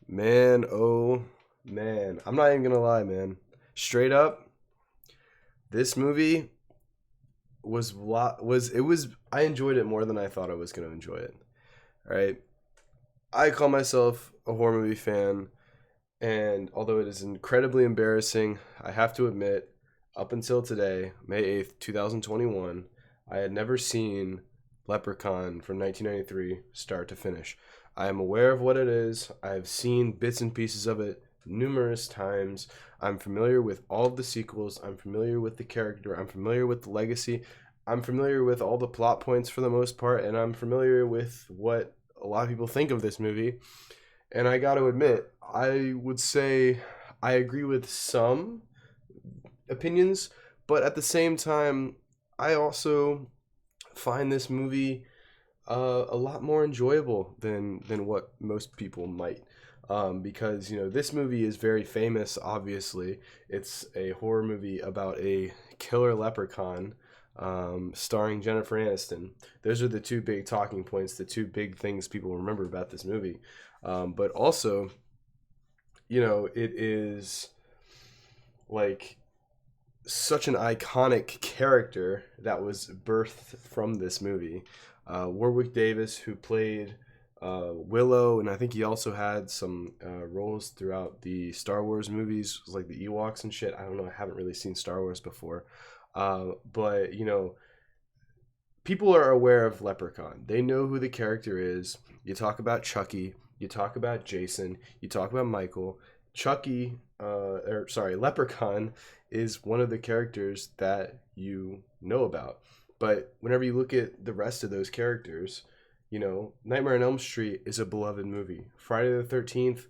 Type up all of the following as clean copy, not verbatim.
Man, oh man. I'm not even gonna lie, man. Straight up, this movie was I enjoyed it more than I thought I was gonna enjoy it. Right? I call myself a horror movie fan, and although it is incredibly embarrassing, I have to admit, up until today, May 8th, 2021, I had never seen Leprechaun from 1993 start to finish. I am aware of what it is. I have seen bits and pieces of it numerous times. I'm familiar with all of the sequels. I'm familiar with the character. I'm familiar with the legacy. I'm familiar with all the plot points for the most part, and I'm familiar with what a lot of people think of this movie. And I got to admit, I would say I agree with some opinions, but at the same time, I also find this movie a lot more enjoyable than what most people might. Because this movie is very famous. Obviously, it's a horror movie about a killer leprechaun, starring Jennifer Aniston. Those are the two big talking points, the two big things people remember about this movie. But also, it is like such an iconic character that was birthed from this movie. Warwick Davis, who played Willow, and I think he also had some roles throughout the Star Wars movies, like the Ewoks and shit. I don't know. I haven't really seen Star Wars before, but people are aware of Leprechaun. They know who the character is. You talk about Chucky. You talk about Jason. You talk about Michael. Leprechaun is one of the characters that you know about. But whenever you look at the rest of those characters, Nightmare on Elm Street is a beloved movie. Friday the 13th,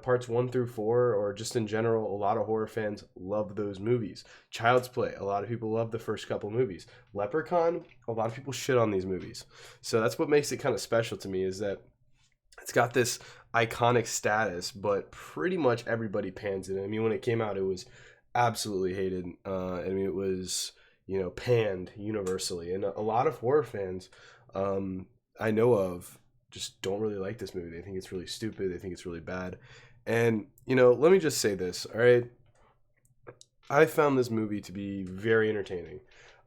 parts 1 through 4, or just in general, a lot of horror fans love those movies. Child's Play, a lot of people love the first couple movies. Leprechaun, a lot of people shit on these movies. So that's what makes it kind of special to me, is that it's got this iconic status, but pretty much everybody pans it. I mean, when it came out, it was absolutely hated. It was, panned universally. And a lot of horror fans I know of just don't really like this movie. They think it's really stupid. They think it's really bad. And, let me just say this, all right? I found this movie to be very entertaining.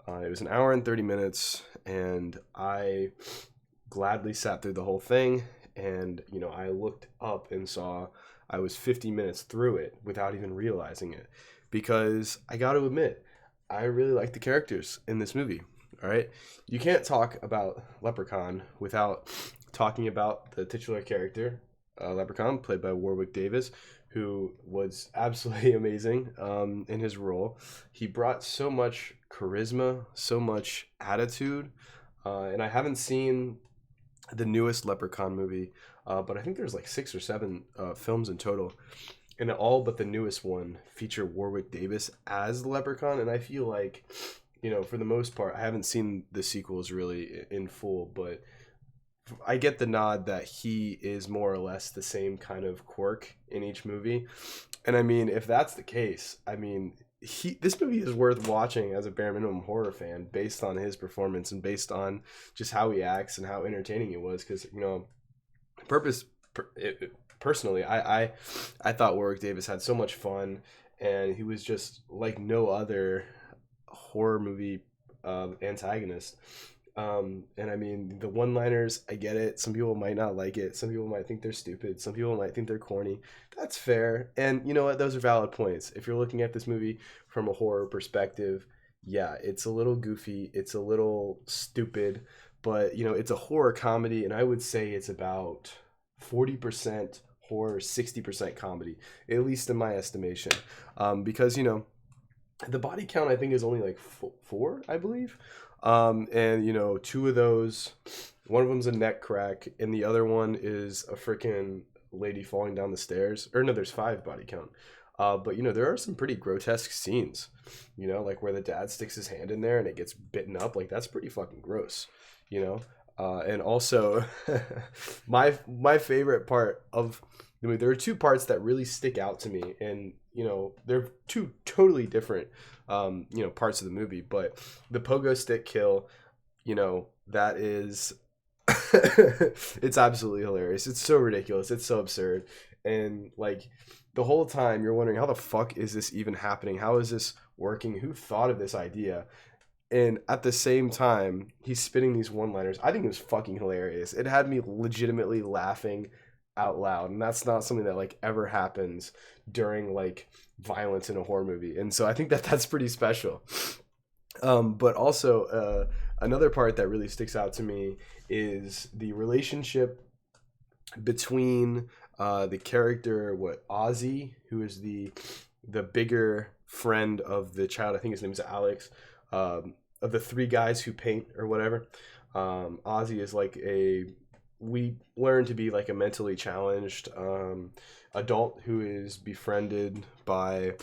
It was an hour and 30 minutes, and I gladly sat through the whole thing. And, I looked up and saw I was 50 minutes through it without even realizing it. Because I got to admit, I really like the characters in this movie. All right. You can't talk about Leprechaun without talking about the titular character, Leprechaun, played by Warwick Davis, who was absolutely amazing in his role. He brought so much charisma, so much attitude. And I haven't seen the newest Leprechaun movie, but I think there's like 6 or 7 films in total. And all but the newest one feature Warwick Davis as the Leprechaun. And I feel like, for the most part, I haven't seen the sequels really in full, but I get the nod that he is more or less the same kind of quirk in each movie. And I mean, if that's the case, I mean, this movie is worth watching as a bare minimum horror fan based on his performance and based on just how he acts and how entertaining it was. Because purpose personally, I thought Warwick Davis had so much fun, and he was just like no other horror movie antagonist. And I mean, the one-liners, I get it. Some people might not like it. Some people might think they're stupid. Some people might think they're corny. That's fair. And you know what? Those are valid points. If you're looking at this movie from a horror perspective, yeah, it's a little goofy. It's a little stupid. But, it's a horror comedy, and I would say it's about 40% horror, 60% comedy, at least in my estimation. Because, the body count I think is only like four, I believe. And 2 of those, one of them's a neck crack, and the other one is a freaking lady falling down the stairs. Or no, there's 5 body count. But there are some pretty grotesque scenes, like where the dad sticks his hand in there and it gets bitten up. Like, that's pretty fucking gross, and also my favorite part of the movie, there are 2 parts that really stick out to me, and they're 2 totally different parts of the movie. But the pogo stick kill, that is It's absolutely hilarious. It's so ridiculous. It's so absurd. And like the whole time you're wondering how the fuck is this even happening? How is this working? Who thought of this idea? And at the same time, he's spitting these one-liners. I think it was fucking hilarious. It had me legitimately laughing out loud, and that's not something that like ever happens during like violence in a horror movie. And so I think that that's pretty special. But also, another part that really sticks out to me is the relationship between the character, Ozzy, who is the bigger friend of the child. I think his name is Alex. Of the three guys who paint or whatever, Ozzy is like we learn to be like a mentally challenged adult who is befriended by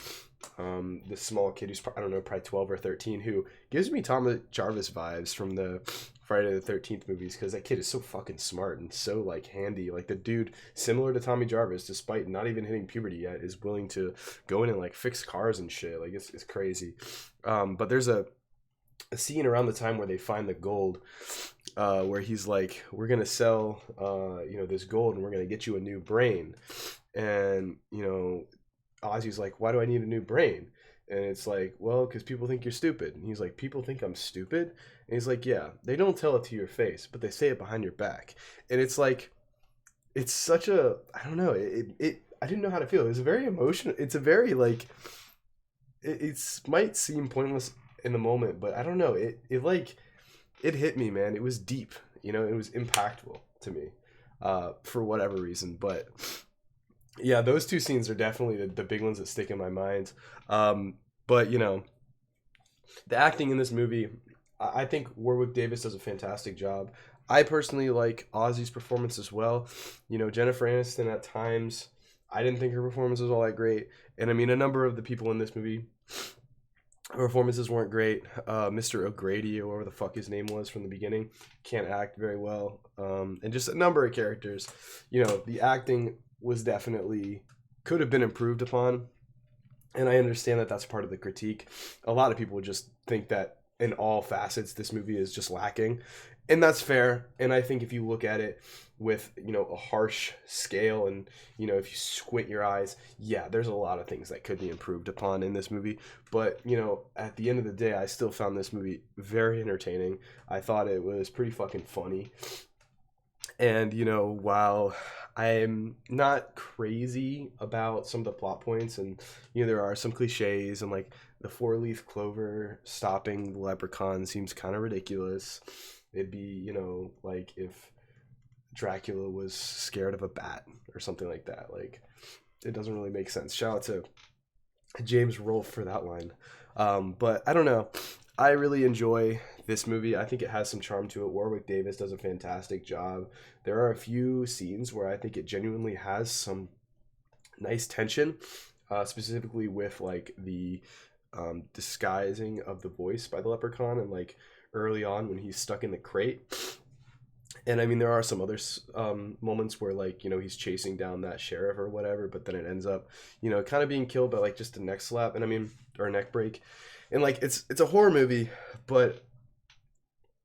this small kid who's, I don't know, probably 12 or 13, who gives me Tom Jarvis vibes from the Friday the 13th movies, because that kid is so fucking smart and so like handy. Like the dude, similar to Tommy Jarvis, despite not even hitting puberty yet, is willing to go in and like fix cars and shit. Like it's crazy. But there's a scene around the time where they find the gold, where he's like, we're gonna sell this gold and we're gonna get you a new brain. And Ozzy's like, why do I need a new brain? And it's like, well, because people think you're stupid. And he's like, people think I'm stupid? And he's like, yeah, they don't tell it to your face, but they say it behind your back. And it's like, it's such a, I don't know, I didn't know how to feel. It was very emotional. It's a very like, it might seem pointless in the moment, but I don't know. It hit me, man. It was deep. It was impactful to me, for whatever reason. But yeah, those two scenes are definitely the big ones that stick in my mind. But the acting in this movie, I think Warwick Davis does a fantastic job. I personally like Ozzy's performance as well. Jennifer Aniston at times, I didn't think her performance was all that great. And I mean, a number of the people in this movie, performances weren't great. Mr. O'Grady, or whatever the fuck his name was from the beginning, can't act very well. And just a number of characters. The acting was definitely, could have been improved upon. And I understand that that's part of the critique. A lot of people would just think that in all facets, this movie is just lacking. And that's fair. And I think if you look at it with, a harsh scale, and, if you squint your eyes, yeah, there's a lot of things that could be improved upon in this movie. But, at the end of the day, I still found this movie very entertaining. I thought it was pretty fucking funny. And, while I'm not crazy about some of the plot points, and, there are some cliches, and like the 4-leaf clover stopping the leprechaun seems kind of ridiculous. It'd be, like if Dracula was scared of a bat or something like that. Like, it doesn't really make sense. Shout out to James Rolfe for that line. But I don't know. I really enjoy this movie. I think it has some charm to it. Warwick Davis does a fantastic job. There are a few scenes where I think it genuinely has some nice tension, specifically with like the disguising of the voice by the leprechaun, and like early on when he's stuck in the crate. And I mean, there are some other moments where like, he's chasing down that sheriff or whatever, but then it ends up, kind of being killed by like just a neck slap, and I mean, or a neck break. And like, it's a horror movie, but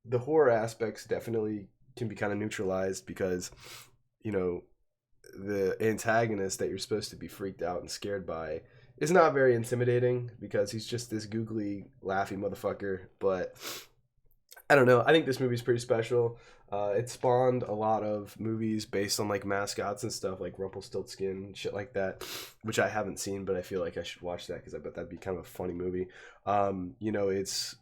the horror aspects definitely can be kind of neutralized because, the antagonist that you're supposed to be freaked out and scared by is not very intimidating, because he's just this googly, laughy motherfucker. But I don't know. I think this movie's pretty special. It spawned a lot of movies based on like mascots and stuff, like Rumpelstiltskin, shit like that, which I haven't seen, but I feel like I should watch that because I bet that'd be kind of a funny movie. It's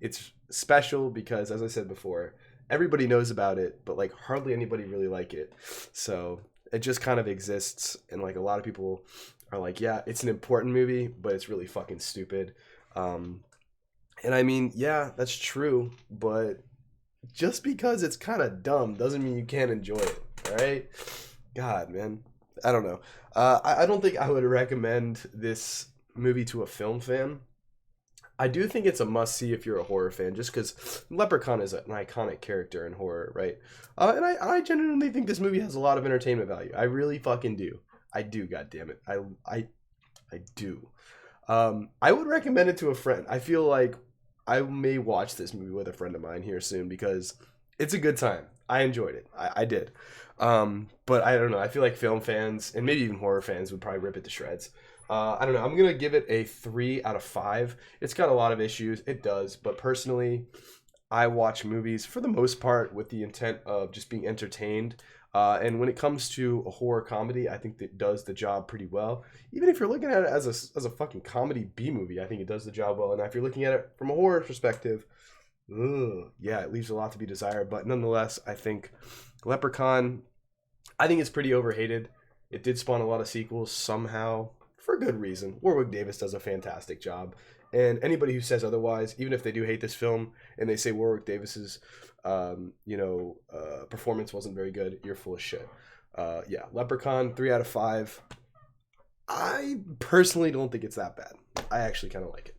it's special because, as I said before, everybody knows about it, but like hardly anybody really like it. So it just kind of exists, and like a lot of people are like, yeah, it's an important movie, but it's really fucking stupid. And I mean, yeah, that's true, but just because it's kind of dumb doesn't mean you can't enjoy it, all right? God, man. I don't know. I don't think I would recommend this movie to a film fan. I do think it's a must-see if you're a horror fan, just because Leprechaun is an iconic character in horror, right? And I genuinely think this movie has a lot of entertainment value. I really fucking do. I do, goddammit. I do. I would recommend it to a friend. I feel like I may watch this movie with a friend of mine here soon, because It's a good time. I enjoyed it. I did. But I don't know. I feel like film fans and maybe even horror fans would probably rip it to shreds. I don't know. I'm gonna give it a 3 out of 5. It's got a lot of issues. It does, but personally, I watch movies for the most part with the intent of just being entertained. And when it comes to a horror comedy, I think that does the job pretty well. Even if you're looking at it as a fucking comedy B movie, I think it does the job well. And if you're looking at it from a horror perspective, ugh, yeah, it leaves a lot to be desired. But nonetheless, I think Leprechaun, I think it's pretty overhated. It did spawn a lot of sequels somehow for good reason. Warwick Davis does a fantastic job. And anybody who says otherwise, even if they do hate this film and they say Warwick Davis's, performance wasn't very good, you're full of shit. Yeah, Leprechaun, 3 out of 5. I personally don't think it's that bad. I actually kind of like it.